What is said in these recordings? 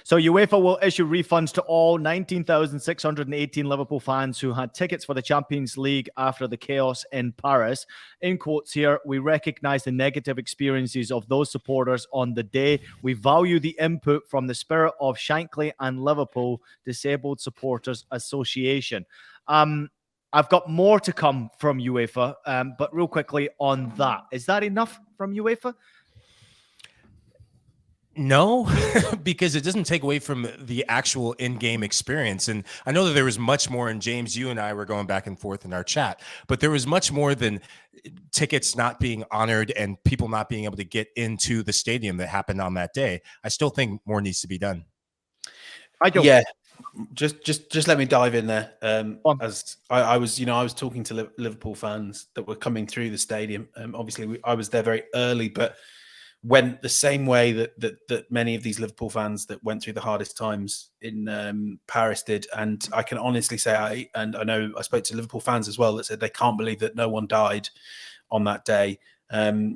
So UEFA will issue refunds to all 19,618 Liverpool fans who had tickets for the Champions League after the chaos in Paris. In quotes here, we recognize the negative experiences of those supporters on the day. We value the input from the spirit of Shankly and Liverpool Disabled Supporters Association. I've got more to come from UEFA, but real quickly on that. Is that enough from UEFA? No, because it doesn't take away from the actual in-game experience. And I know that there was much more, and James, you and I were going back and forth in our chat, but there was much more than tickets not being honored and people not being able to get into the stadium that happened on that day. I still think more needs to be done. Yeah, just let me dive in there. As I was, I was talking to Liverpool fans that were coming through the stadium. Obviously, I was there very early, but went the same way that many of these Liverpool fans that went through the hardest times in Paris did. And I can honestly say, I know I spoke to Liverpool fans as well that said they can't believe that no one died on that day.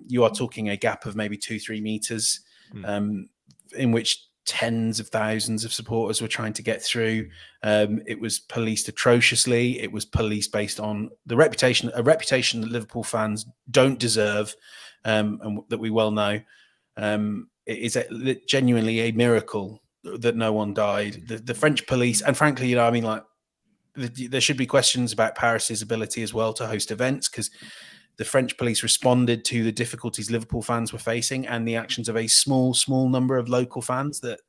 You are talking a gap of maybe 2-3 meters, in which tens of thousands of supporters were trying to get through. It was policed atrociously. It was policed based on a reputation that Liverpool fans don't deserve, and that we well know. It is genuinely a miracle that no one died. The French police, and frankly, there should be questions about Paris's ability as well to host events, because the French police responded to the difficulties Liverpool fans were facing and the actions of a small number of local fans that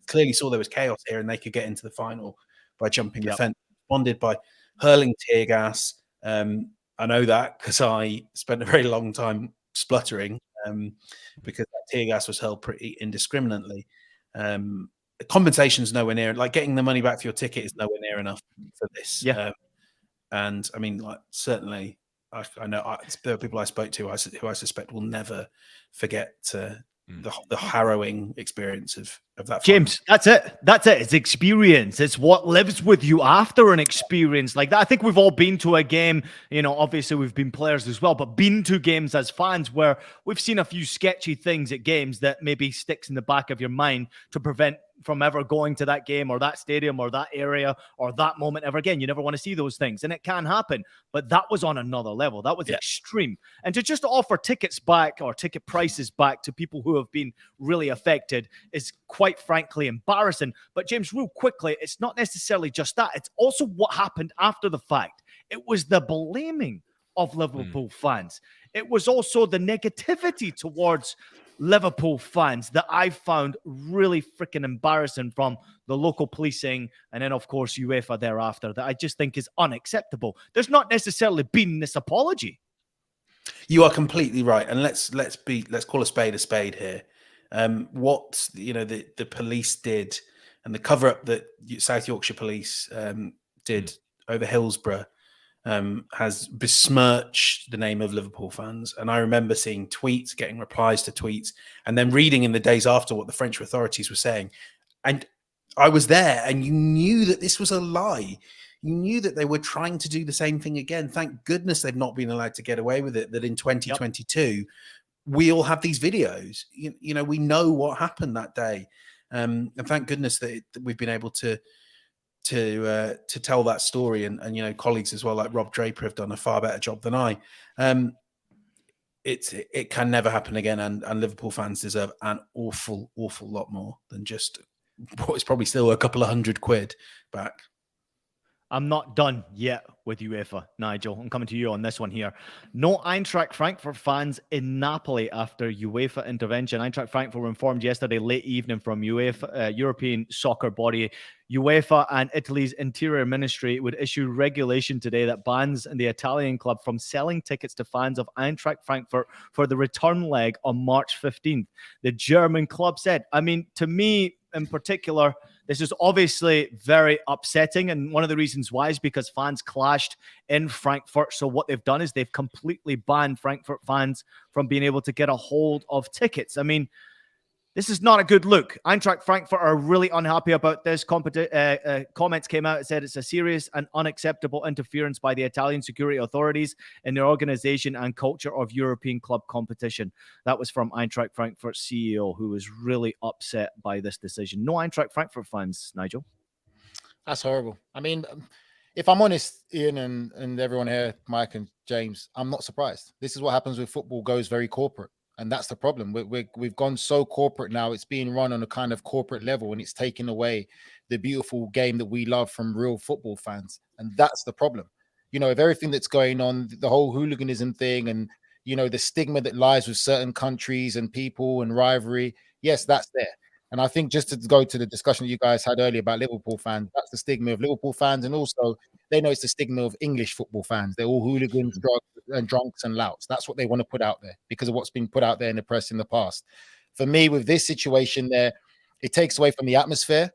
clearly saw there was chaos here and they could get into the final by jumping the fence. Responded by hurling tear gas. I know that because I spent a very long time spluttering because that tear gas was hurled pretty indiscriminately. Compensation is nowhere near, like getting the money back for your ticket is nowhere near enough for this. And I mean, certainly, I know there are people I spoke to who I suspect will never forget the harrowing experience of that. James, that's it. It's experience. It's what lives with you after an experience like that. I think we've all been to a game, obviously we've been players as well, but been to games as fans where we've seen a few sketchy things at games that maybe sticks in the back of your mind to prevent from ever going to that game or that stadium or that area or that moment ever again. You never want to see those things, and it can happen, but that was on another level. That was extreme. And to just offer tickets back or ticket prices back to people who have been really affected is quite frankly embarrassing. But James, real quickly, it's not necessarily just that. It's also what happened after the fact. It was the blaming of Liverpool fans. It was also the negativity towards Liverpool fans that I found really freaking embarrassing from the local policing and then, of course, UEFA thereafter, that I just think is unacceptable. There's not necessarily been this apology. You are completely right. And let's call a spade here. What the police did and the cover up that South Yorkshire Police did over Hillsborough has besmirched the name of Liverpool fans. And I remember seeing tweets, getting replies to tweets, and then reading in the days after what the French authorities were saying. And I was there, and you knew that this was a lie. You knew that they were trying to do the same thing again. Thank goodness they've not been allowed to get away with it, that in 2022, we all have these videos. We know what happened that day. And thank goodness that we've been able to tell that story, and colleagues as well like Rob Draper have done a far better job than I. It can never happen again, and Liverpool fans deserve an awful lot more than just what is probably still a couple of £100 back. I'm not done yet with UEFA, Nigel. I'm coming to you on this one here. No Eintracht Frankfurt fans in Napoli after UEFA intervention. Eintracht Frankfurt were informed yesterday late evening from UEFA, European soccer body UEFA, and Italy's interior ministry would issue regulation today that bans the Italian club from selling tickets to fans of Eintracht Frankfurt for the return leg on March 15th. The German club said, I mean, to me in particular, this is obviously very upsetting, and one of the reasons why is because fans clashed in Frankfurt. So what they've done is they've completely banned Frankfurt fans from being able to get a hold of tickets. I mean, This is not a good look. Eintracht Frankfurt are really unhappy about this. Comments came out. It said it's a serious and unacceptable interference by the Italian security authorities in their organization and culture of European club competition. That was from Eintracht Frankfurt's CEO, who was really upset by this decision. No Eintracht Frankfurt fans, Nigel. That's horrible. I mean, if I'm honest, Ian and everyone here, Mike and James, I'm not surprised. This is what happens when football goes very corporate. And that's the problem. We've gone so corporate now. It's being run on a kind of corporate level, and it's taken away the beautiful game that we love from real football fans. And that's the problem. You know, of everything that's going on, the whole hooliganism thing and, you know, the stigma that lies with certain countries and people and rivalry. Yes, that's there. And I think just to go to the discussion you guys had earlier about Liverpool fans, that's the stigma of Liverpool fans. And also they know it's the stigma of English football fans. They're all hooligans, drunks and louts. That's what they want to put out there because of what's been put out there in the press in the past. For me, with this situation there, it takes away from the atmosphere.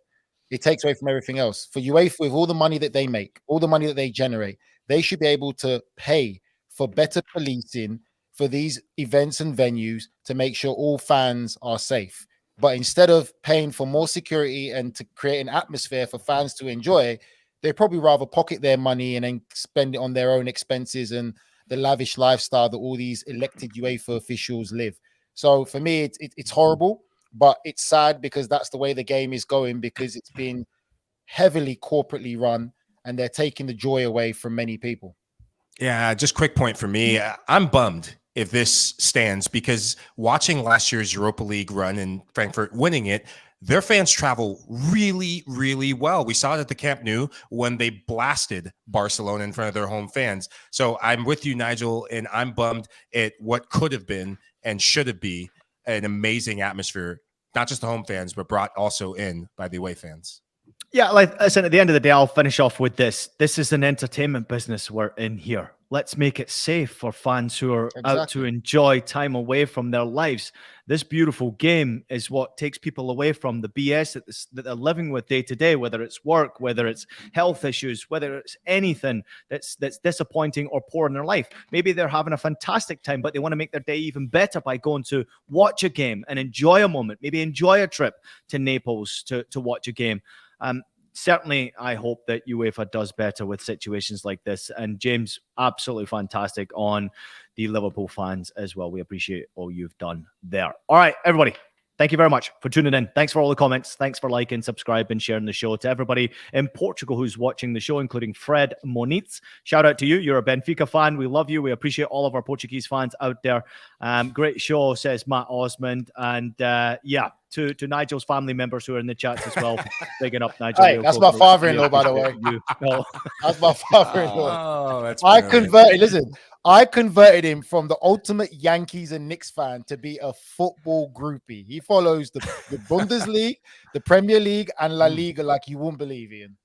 It takes away from everything else. For UEFA, with all the money that they make, all the money that they generate, they should be able to pay for better policing for these events and venues to make sure all fans are safe. But instead of paying for more security and to create an atmosphere for fans to enjoy, they'd probably rather pocket their money and then spend it on their own expenses and the lavish lifestyle that all these elected UEFA officials live. So for me, it's horrible, but it's sad because that's the way the game is going because it's been heavily corporately run and they're taking the joy away from many people. Yeah, just quick point for me. I'm bummed if this stands because watching last year's Europa League run and Frankfurt winning it, their fans travel really, really well. We saw it at the Camp Nou when they blasted Barcelona in front of their home fans. So I'm with you, Nigel, and I'm bummed at what could have been and should have been an amazing atmosphere, not just the home fans, but brought also in by the away fans. Yeah, like listen, at the end of the day, I'll finish off with this. This is an entertainment business we're in here. Let's make it safe for fans who are out to enjoy time away from their lives. This beautiful game is what takes people away from the BS that they're living with day to day, whether it's work, whether it's health issues, whether it's anything that's disappointing or poor in their life. Maybe they're having a fantastic time, but they want to make their day even better by going to watch a game and enjoy a moment, maybe enjoy a trip to Naples to watch a game. Certainly, I hope that UEFA does better with situations like this. And James, absolutely fantastic on the Liverpool fans as well. We appreciate all you've done there. All right, everybody. Thank you very much for tuning in. Thanks for all the comments. Thanks for liking, subscribing, sharing the show. To everybody in Portugal who's watching the show, including Fred Moniz, shout out to you. You're a Benfica fan. We love you. We appreciate all of our Portuguese fans out there. Great show, says Matt Osmond. And yeah, to Nigel's family members who are in the chats as well. Bigging up Nigel. Hey, that's my father-in-law, by the way. No. That's my father-in-law. Oh, that's I converted him from the ultimate Yankees and Knicks fan to be a football groupie. He follows the Bundesliga, the Premier League, and La Liga like you wouldn't believe, Ian.